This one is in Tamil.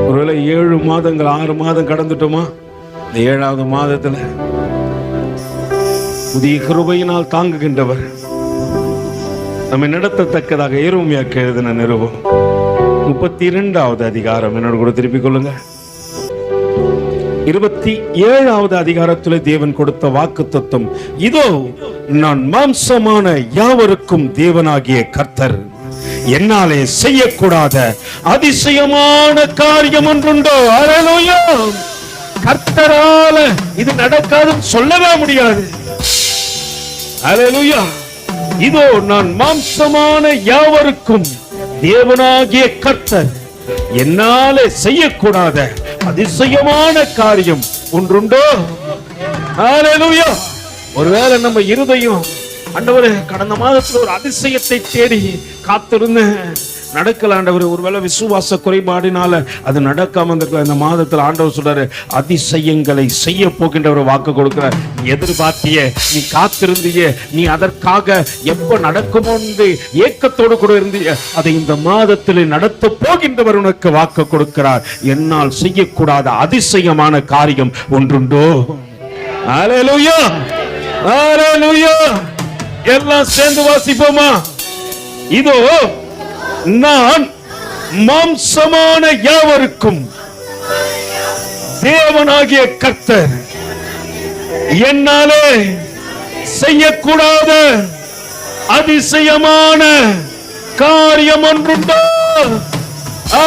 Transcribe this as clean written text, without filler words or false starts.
ஒருவேளை 7 மாதங்கள் 6 மாதம் கடந்துட்டோமா? இந்த 7வது மாதத்துல புதிய கிருபையினால் தாங்குகின்றவர் நம்மை நடத்தத்தக்கதாக எரேமியாவுக்கு எழுதின நிருபம் 32வது அதிகாரம் என்னோட கூட திருப்பிக் கொள்ளுங்க. 27வது அதிகாரத்தில் தேவன் கொடுத்த வாக்குத்தத்தம், இதோ நான் மாம்சமான யாவருக்கும் தேவனாகிய கர்த்தர், என்னாலே செய்யக்கூடாத அதிசயமான காரியம் ஒன்றுண்டோ? அல்லேலூயா! கர்த்தரால இது நடக்காதுன்னு சொல்லவே முடியாது. அல்லேலூயா! இதோ நான் மாம்சமான யாவருக்கும் தேவனாகிய கர்த்தர், என்னாலே செய்யக்கூடாத அதிசயமான காரியம் ஒன்றுண்டோ? அல்லேலூயா! ஒருவேளை நம்ம இருதயம், ஆண்டவரே கடந்த மாதத்துல ஒரு அதிசயத்தை தேடி காத்திருந்தேன், நடக்கல ஆண்டவர், ஒருவேளை விசுவாச குறைபாடினால அது நடக்காம இருந்திருக்கலாம். இந்த மாதத்துல ஆண்டவர் சொல்றாரு, அதிசயங்களை செய்ய போகின்ற ஒரு வாக்கு கொடுக்கிறார். நீ எதிர்பார்த்திய, நீ காத்திருந்திய, நீ அதற்காக எப்ப நடக்குமோ என்று ஏக்கத்தோடு கூட இருந்திய, அதை இந்த மாதத்தில் நடத்த போகின்றவர் உனக்கு வாக்கு கொடுக்கிறார். என்னால் செய்யக்கூடாத அதிசயமான காரியம் ஒன்றுண்டோ? அல்லேலூயா! அல்லேலூயா! எல்லாம் சேர்ந்து வாசிப்போமா? இதோ நான் மாம்சமான யாவருக்கும் தேவனாகிய கர்த்தர், என்னாலே செய்யக்கூடாத அதிசயமான காரியம் ஒன்றுண்டோ?